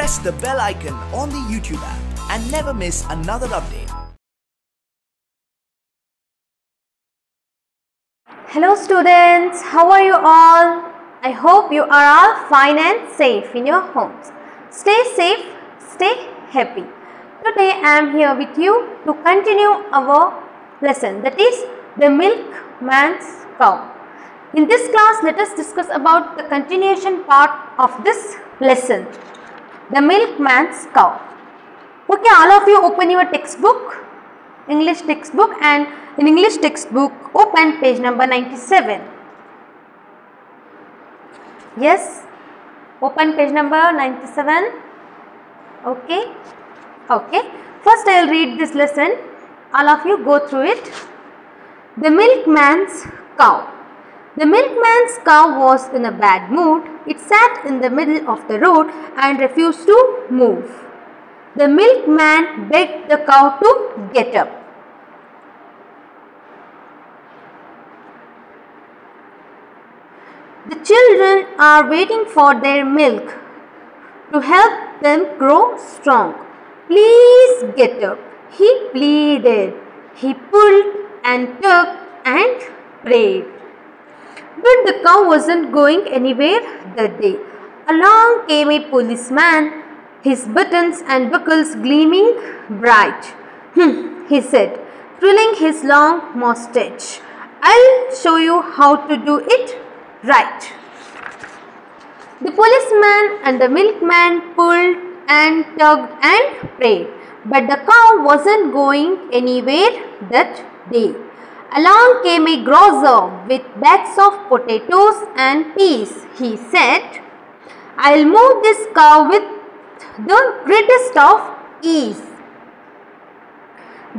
press the bell icon on the YouTube app and never miss another update. Hello students, how are you all? I hope you are all fine and safe in your homes. Stay safe, stay happy. Today I am here with you to continue our lesson, that is the milkman's cow. In this class, let us discuss about the continuation part of this lesson, the milkman's cow. Okay, all of you open your textbook, English textbook, and in English textbook open page number 97. Yes, open page number 97. Okay. First I will read this lesson. All of you go through it. The milkman's cow. The milkman's cow was in a bad mood. It sat in the middle of the road and refused to move. The milkman begged the cow to get up. The children are waiting for their milk to help them grow strong. Please get up, he pleaded. He pulled and tugged and prayed. But the cow wasn't going anywhere that day. Along came a policeman, his buttons and buckles gleaming bright. He said, twirling his long mustache. I'll show you how to do it right. The policeman and the milkman pulled and tugged and prayed, but the cow wasn't going anywhere that day. Along came a grocer with bags of potatoes and peas. He said, I'll move this cow with the greatest of ease.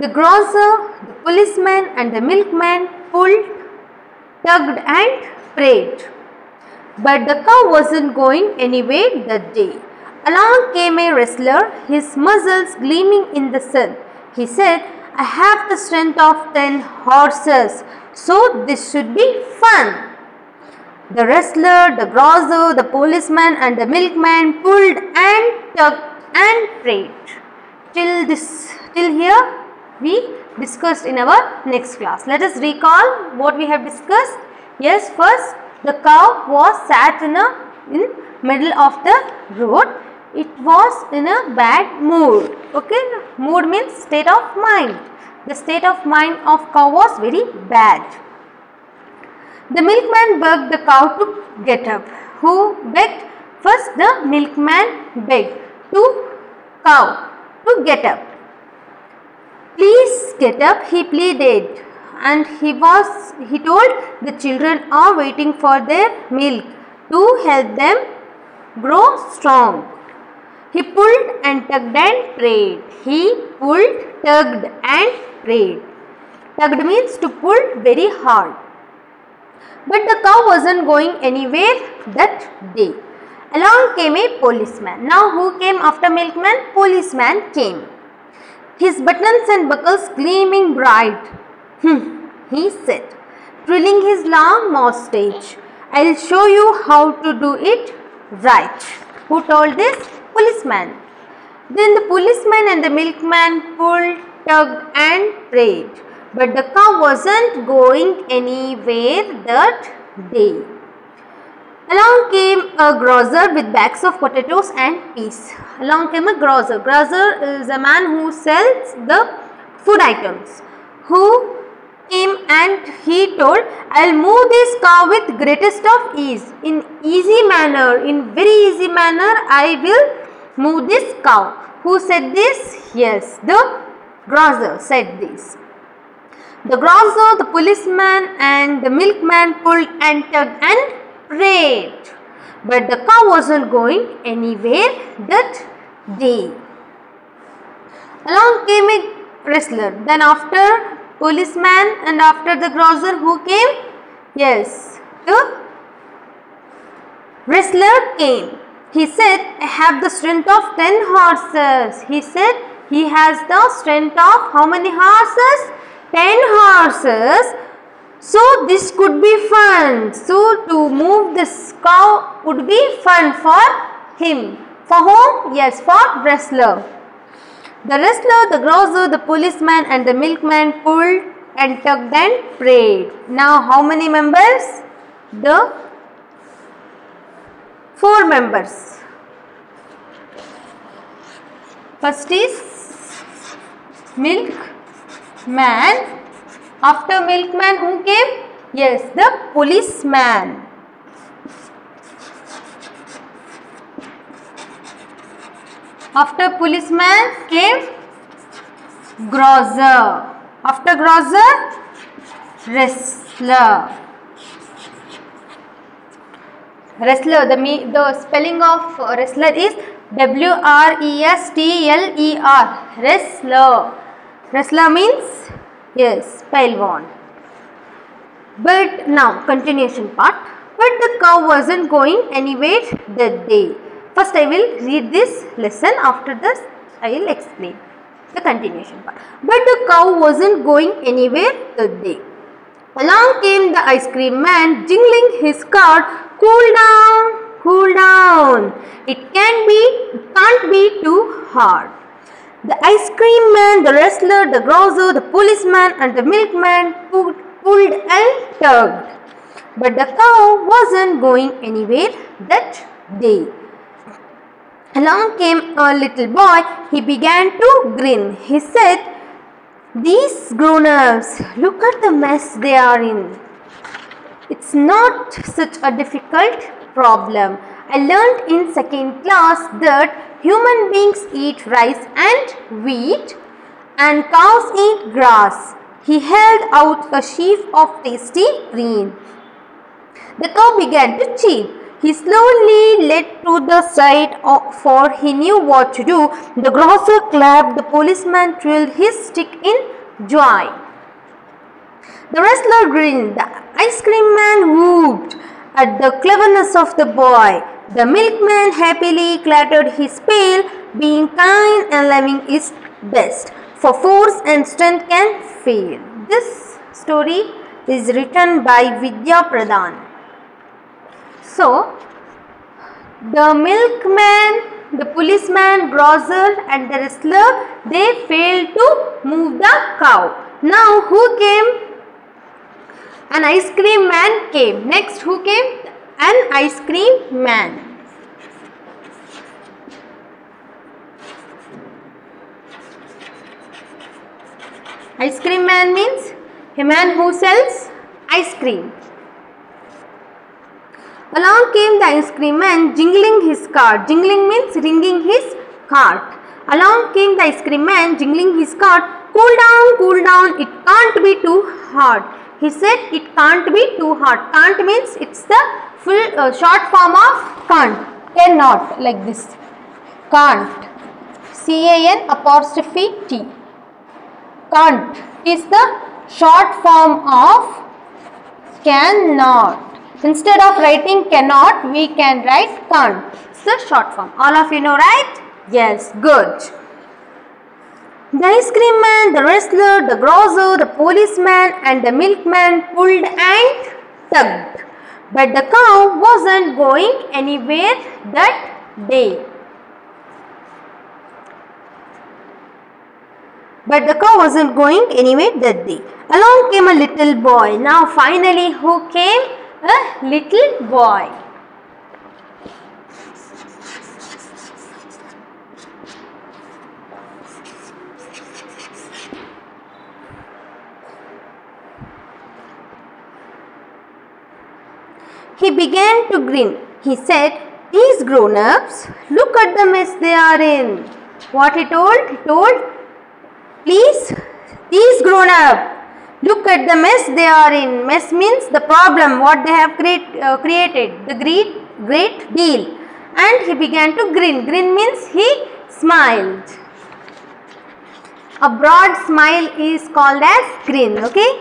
The grocer, the policeman and the milkman pulled, tugged and prayed, but the cow wasn't going anywhere that day. Along came a wrestler, his muscles gleaming in the sun. He said, I have the strength of 10 horses, so this should be fun. The wrestler, the grocer, the policeman and the milkman pulled and tugged and prayed. Till here we discussed in our next class. Let us recall what we have discussed. Yes, first the cow was sat in middle of the road. It was in a bad mood. Okay, mood means state of mind. The state of mind of cow was very bad. The milkman begged the cow to get up. Who begged? First the milkman begged to cow to get up. Please get up, he pleaded. And he told the children are waiting for their milk to help them grow strong. He pulled and tugged and prayed. He pulled, tugged and prayed. Tugged means to pull very hard. But the cow wasn't going anywhere that day. Along came a policeman. Now who came after milkman? Policeman came. His buttons and buckles gleaming bright. He said, twirling his long mustache, I'll show you how to do it right. Who told this? Policeman. Then the policeman and the milkman pulled, tugged and prayed, but the cow wasn't going anywhere that day. Along came a grocer with bags of potatoes and peas. Along came a grocer. Grocer is a man who sells the food items. Who came and he told, I'll move this cow with greatest of ease. In easy manner, in very easy manner, I will move this cow. Who said this? Yes, the grocer said this. The grocer, the policeman and the milkman pulled and tugged and prayed, but the cow wasn't going anywhere that day. Along came a wrestler. Then after policeman and after the grocer, who came? Yes, the wrestler came. He said, I have the strength of 10 horses. He said, he has the strength of how many horses? 10 horses. So this could be fun. So to move this cow would be fun for him. For whom? Yes, for wrestler. The wrestler, the grocer, the policeman and the milkman pulled and tugged and prayed. Now how many members? The 4 members. First is milkman. After milkman who came? Yes, the policeman. After policeman came grocer. After grocer, wrestler. Wrestler, the spelling of wrestler is W-R-E-S-T-L-E-R. Wrestler. Wrestler means, yes, Pailwan. But now, continuation part. But the cow wasn't going anywhere that day. First I will read this lesson, after this I will explain the continuation part. But the cow wasn't going anywhere that day. Along came the ice cream man jingling his cart. Cool down, cool down. It can't be too hard. The ice cream man, the wrestler, the grocer, the policeman and the milkman pulled and tugged. But the cow wasn't going anywhere that day. Along came a little boy. He began to grin. He said, "These grown-ups, look at the mess they are in. It's not such a difficult problem. I learned in 2nd class that human beings eat rice and wheat and cows eat grass." He held out a sheaf of tasty green. The cow began to cheep. He slowly led to the side, for he knew what to do. The grocer clapped, the policeman twirled his stick in joy. The wrestler grinned, the ice cream man whooped at the cleverness of the boy. The milkman happily clattered his pail. Being kind and loving is best, for force and strength can fail. This story is written by Vidya Pradhan. So, the milkman, the policeman, grocer and the wrestler, they failed to move the cow. Now who came? An ice cream man came. Next who came? An ice cream man. Ice cream man means a man who sells ice cream. Along came the ice cream man jingling his cart. Jingling means ringing his cart. Along came the ice cream man jingling his cart. Cool down, it can't be too hard. He said it can't be too hard. Can't means it's the full short form of can't. Cannot, like this. Can't. C-A-N''T. Can't is the short form of cannot. Instead of writing cannot, we can write can't. It's the short form. All of you know, right? Yes, good. The ice cream man, the wrestler, the grocer, the policeman and the milkman pulled and tugged. But the cow wasn't going anywhere that day. But the cow wasn't going anywhere that day. Along came a little boy. Now finally who came? A little boy. He began to grin. He said, "These grown-ups, look at the mess they are in." What he told? He told, "Please, these grown-up, look at the mess they are in." Mess means the problem, what they have created, the great deal. And he began to grin. Grin means he smiled. A broad smile is called as grin, okay?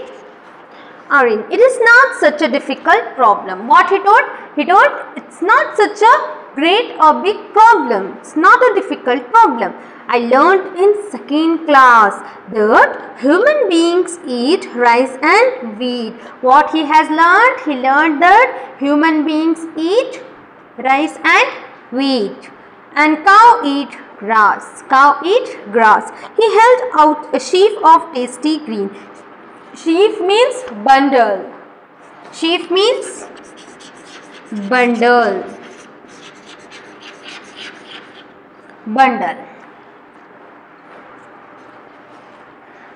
It is not such a difficult problem. What he told? He told it's not such a great or big problem. It's not a difficult problem. I learned in 2nd class that human beings eat rice and wheat. What he has learned? He learned that human beings eat rice and wheat. and cow eat grass. Cow eat grass. He held out a sheaf of tasty green. Sheaf means bundle. Sheaf means bundle. Bundle.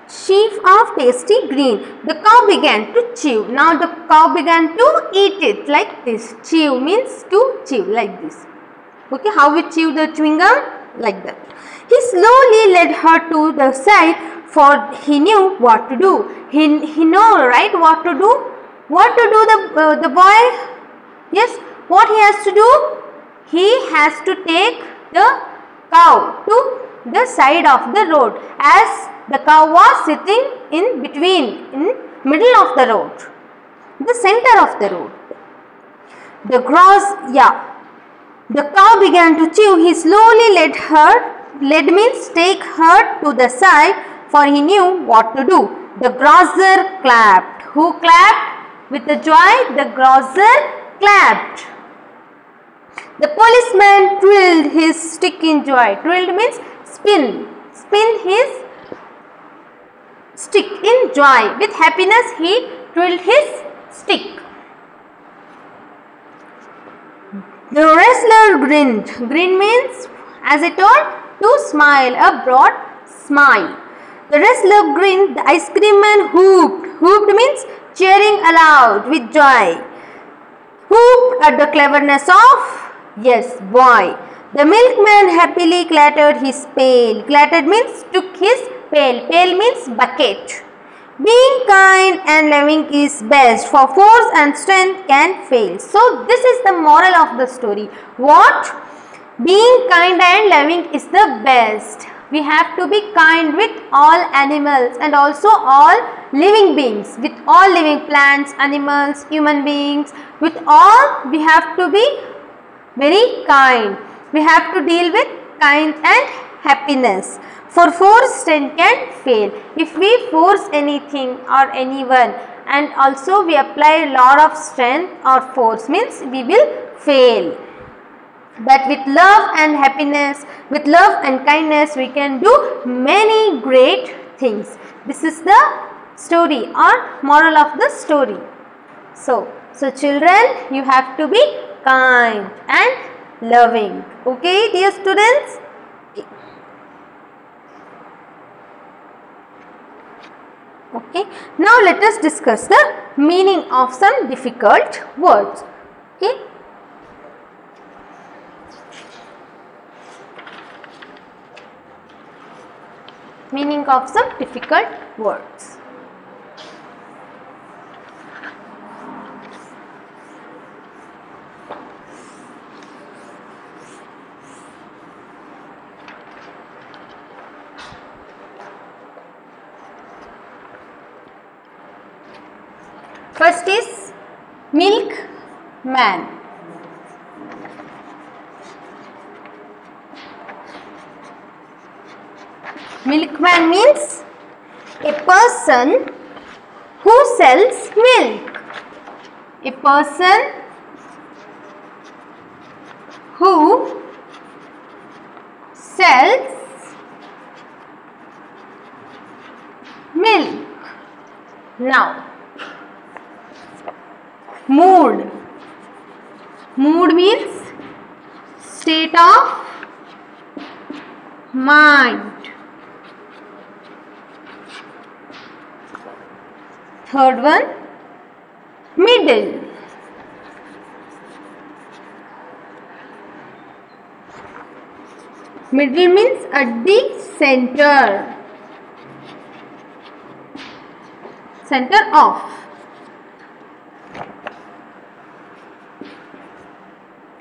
Sheaf of tasty green. The cow began to chew. Now the cow began to eat it like this. Chew means to chew like this. Okay, how we chew the chewing gum? Like that. He slowly led her to the side, for he knew what to do. He know, right, what to do? What to do the boy? Yes, what he has to do? He has to take the cow to the side of the road, as the cow was sitting in between, in middle of the road, the center of the road. The cow began to chew. He slowly led means take her to the side, for he knew what to do. The grocer clapped. Who clapped? With the joy, the grocer clapped. The policeman twirled his stick in joy. Twirled means spin. Spin his stick in joy. With happiness, he twirled his stick. The wrestler grinned. Grin means, as I told, to smile, a broad smile. The wrestler grinned. The ice cream man whooped. Whooped means cheering aloud with joy. Whooped at the cleverness of, yes, boy. The milkman happily clattered his pail. Clattered means took his pail. Pail means bucket. Being kind and loving is best, for force and strength can fail. So this is the moral of the story. What? Being kind and loving is the best. We have to be kind with all animals and also all living beings. With all living plants, animals, human beings, with all we have to be very kind. We have to deal with kind and happiness. For force, strength can fail. If we force anything or anyone and also we apply a lot of strength or force, means we will fail. But with love and happiness, with love and kindness, we can do many great things. This is the story or moral of the story. So children, you have to be kind and loving. Okay, dear students? Okay, now let us discuss the meaning of some difficult words. Okay. Meaning of some difficult words. First is milkman. Milkman means a person who sells milk. A person who sells milk. Now, mood. Mood means state of mind. Third one, middle. Middle means at the center. Center of.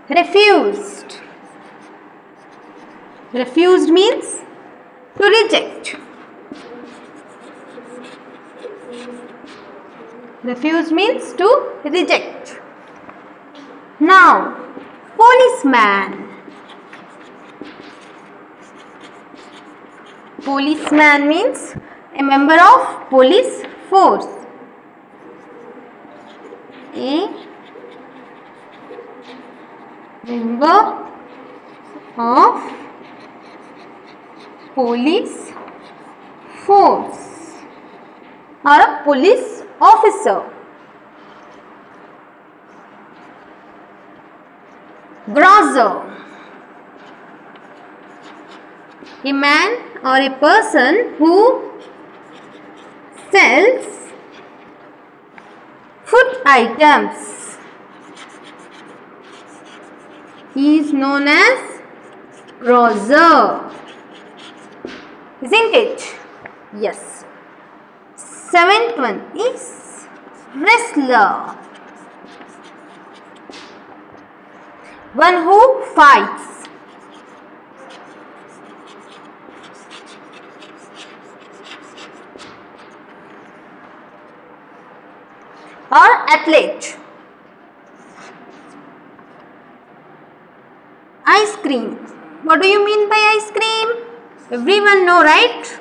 Refused. Refused means to reject. Refuse means to reject. Now, policeman. Policeman means a member of police force. A member of police force or a police officer. Grocer, a man or a person who sells food items. He is known as grocer. Isn't it? Yes. Seventh one is wrestler. One who fights. Or athlete. Ice cream. What do you mean by ice cream? Everyone know, right?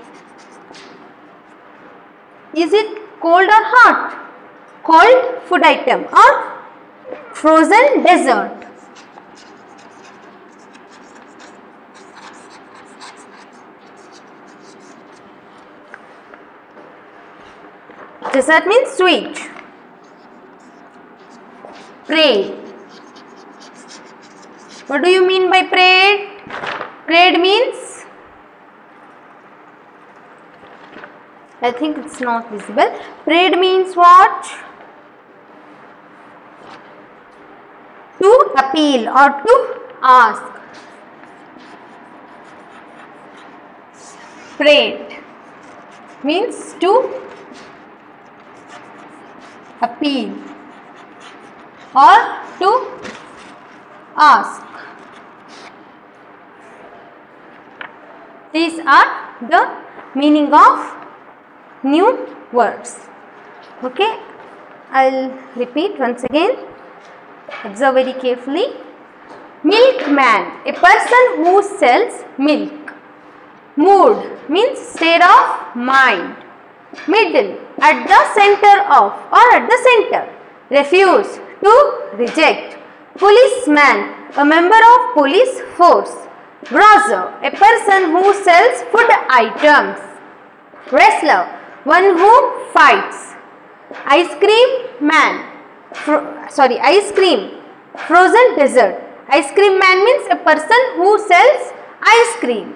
Is it cold or hot? Cold food item or frozen dessert. Dessert means sweet. Parade. What do you mean by parade? Parade means, I think it's not visible. Parade means what? To appeal or to ask. Parade means to appeal or to ask. These are the meaning of new words. Okay, I'll repeat once again. Observe very carefully. Milkman, a person who sells milk. Mood means state of mind. Middle, at the center of or at the center. Refuse, to reject. Policeman, a member of police force. Grocer, a person who sells food items. Wrestler, one who fights. Ice cream man, ice cream, frozen dessert. Ice cream man means a person who sells ice cream.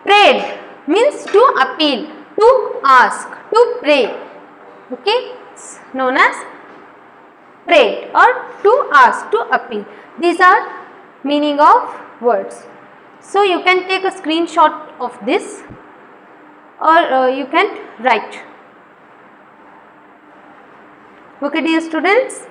Parade means to appeal, to ask, to pray. Okay, it's known as parade or to ask, to appeal. These are meaning of words. So you can take a screenshot of this or you can write. Okay, dear students.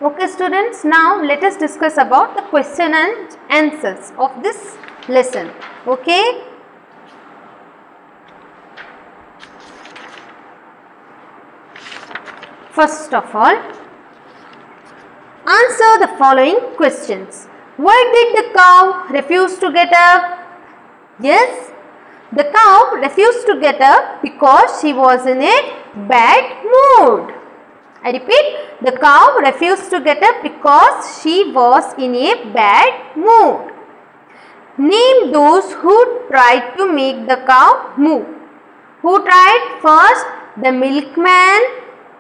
Okay students, now let us discuss about the question and answers of this lesson. Okay. First of all, answer the following questions. Why did the cow refuse to get up? Yes, the cow refused to get up because she was in a bad mood. I repeat, the cow refused to get up because she was in a bad mood. Name those who tried to make the cow move. Who tried? First, the milkman,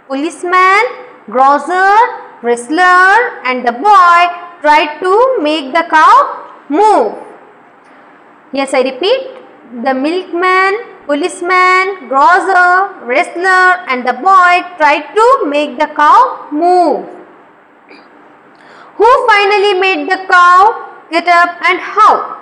policeman, grocer, wrestler and the boy tried to make the cow move. Yes, I repeat, the milkman, policeman, grocer, wrestler and the boy tried to make the cow move. Who finally made the cow get up and how?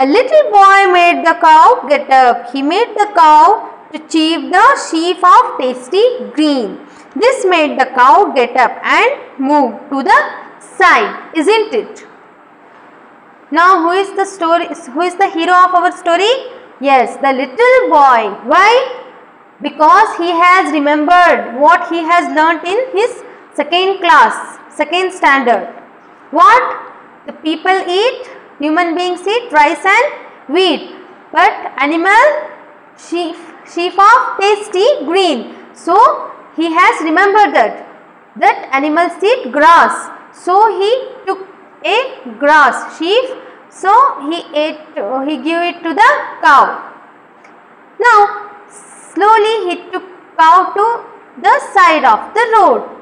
A little boy made the cow get up. He made the cow to chew the sheaf of tasty green. This made the cow get up and move to the side, isn't it? Now who is the hero of our story? Yes, the little boy. Why? Because he has remembered what he has learnt in his second standard. What? The people eat, human beings eat rice and wheat, but animal sheaf of tasty green. So he has remembered that animals eat grass. So he took a grass sheaf. So he gave it to the cow. Now slowly he took cow to the side of the road.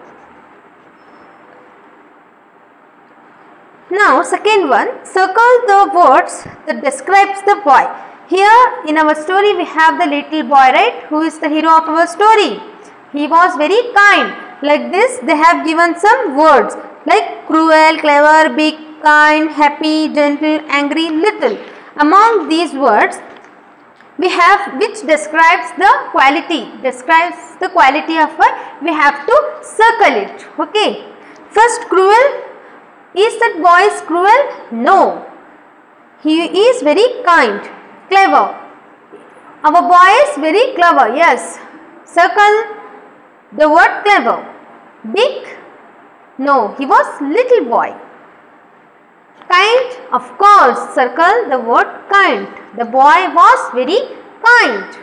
Now second one, circle the words that describes the boy. Here in our story we have the little boy, right, who is the hero of our story. He was very kind. Like this they have given some words like cruel, clever, big, kind, happy, gentle, angry, little. Among these words we have which describes the quality of a, we have to circle it. Okay. First, cruel. Is that boy is cruel? No. He is very kind, clever. Our boy is very clever. Yes. Circle the word clever. Big? No. He was little boy. Kind? Of course. Circle the word kind. The boy was very kind.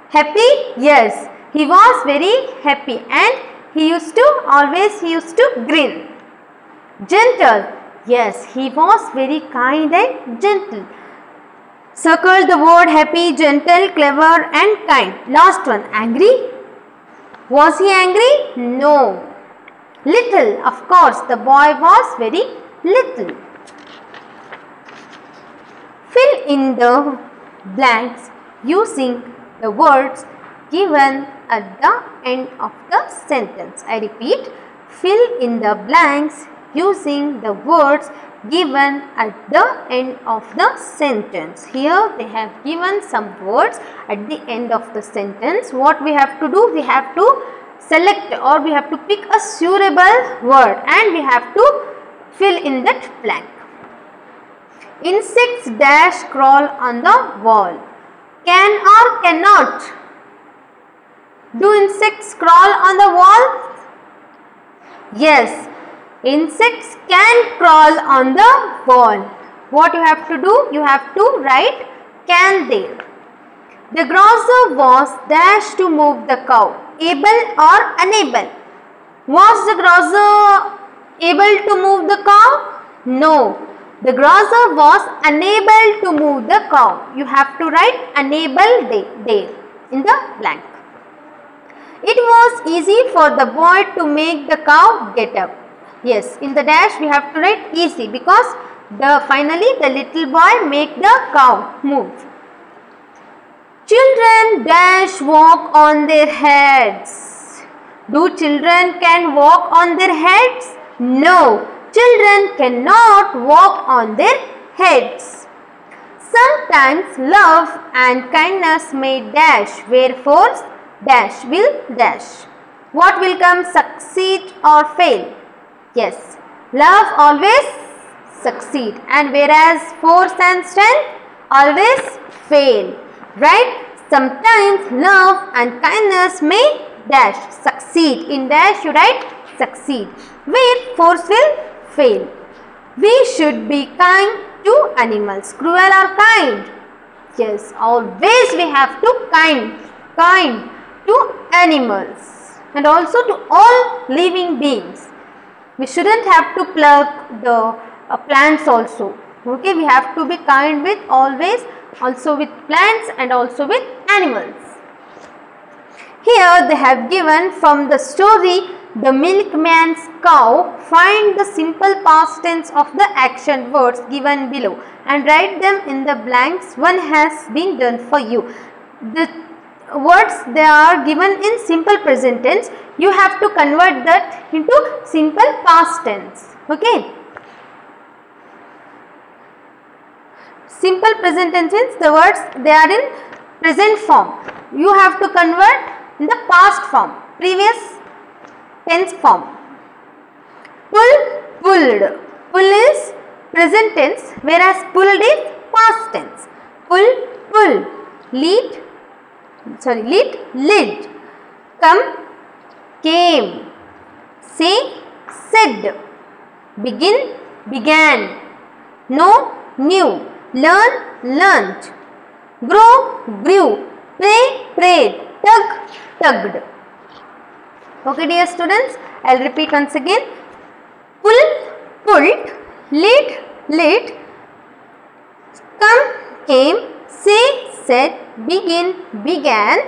Happy? Yes. He was very happy and he used to grin. Gentle? Yes, he was very kind and gentle. Circle the word happy, gentle, clever and kind. Last one, angry? Was he angry? No. Little? Of course, the boy was very little. Fill in the blanks using the words given at the end of the sentence. I repeat, fill in the blanks using the words given at the end of the sentence. Here they have given some words at the end of the sentence. What we have to do? We have to select or we have to pick a suitable word and we have to fill in that blank. Insects dash crawl on the wall. Can or cannot? Do insects crawl on the wall? Yes. Insects can crawl on the wall. What you have to do? You have to write can there. The grocer was dashed to move the cow. Able or unable? Was the grocer able to move the cow? No. The grocer was unable to move the cow. You have to write unable there in the blank. It was easy for the boy to make the cow get up. Yes, in the dash we have to write easy because finally the little boy make the cow move. Children dash walk on their heads. Do children can walk on their heads? No, children cannot walk on their heads. Sometimes love and kindness may dash, wherefore dash will dash. What will come, succeed or fail? Yes, love always succeed and whereas force and strength always fail, right? Sometimes love and kindness may dash, succeed. In dash you write succeed, where force will fail. We should be kind to animals. Cruel or kind? Yes, always we have to kind to animals and also to all living beings. We shouldn't have to pluck the plants also. Okay, we have to be kind with always, also with plants and also with animals. Here they have given from the story The Milkman's Cow. Find the simple past tense of the action words given below and write them in the blanks. One has been done for you. The words they are given in simple present tense. You have to convert that into simple past tense. Okay. Simple present tense, the words they are in present form. You have to convert in the past form, previous tense form. Pull, pulled. Pull is present tense, whereas pulled is past tense. Pull, pull. Lead, lid. Come, came. Say, said. Begin, began. Know, knew. Learn, learnt. Grow, grew. Pray, prayed. Tug, tugged. Okay, dear students, I will repeat once again. Pull, pulled. Lead, lid. Come, came. Say, said. Begin, began.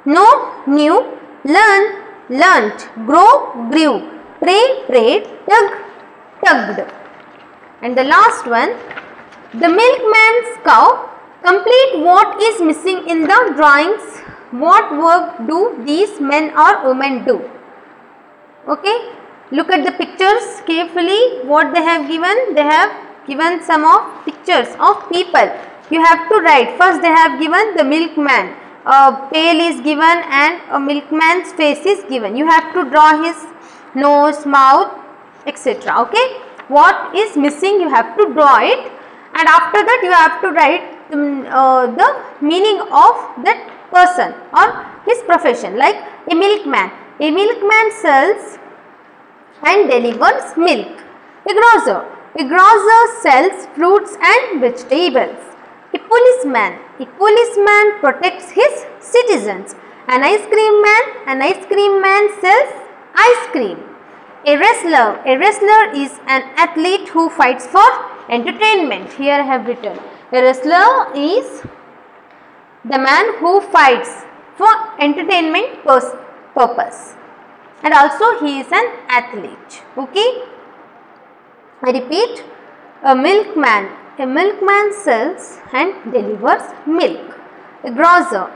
Know, knew. Learn, learnt. Grow, grew. Pray, prayed. Tug, tugged. And the last one, the milkman's cow. Complete what is missing in the drawings. What work do these men or women do? Okay, look at the pictures carefully. What they have given? They have given some of pictures of people. You have to write. First they have given the milkman. A pail is given and a milkman's face is given. You have to draw his nose, mouth, etc. Okay, what is missing you have to draw it, and after that you have to write the meaning of that person or his profession. Like a milkman. A milkman sells and delivers milk. A grocer. A grocer sells fruits and vegetables. A policeman. A policeman protects his citizens. An ice cream man sells ice cream. A wrestler. A wrestler is an athlete who fights for entertainment. Here I have written. A wrestler is the man who fights for entertainment purpose, and also he is an athlete. Okay, I repeat, a milkman. A milkman sells and delivers milk. A grocer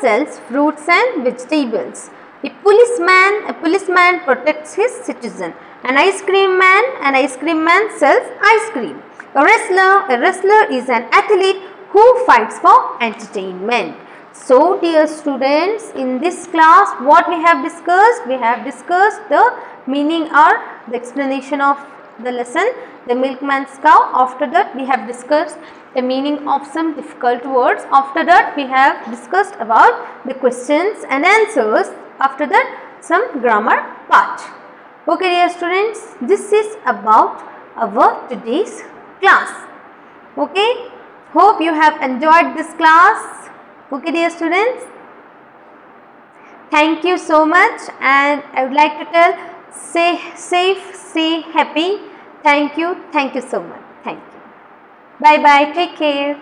sells fruits and vegetables. A policeman protects his citizen. An ice cream man sells ice cream. A wrestler is an athlete who fights for entertainment. So dear students, in this class what we have discussed? We have discussed the meaning or the explanation of the lesson, the milkman's cow. After that we have discussed the meaning of some difficult words. After that we have discussed about the questions and answers. After that some grammar part. Okay dear students, this is about our today's class. Okay, hope you have enjoyed this class. Okay dear students, thank you so much, and I would like to tell, stay safe, stay happy. Thank you so much. Thank you. Bye bye, take care.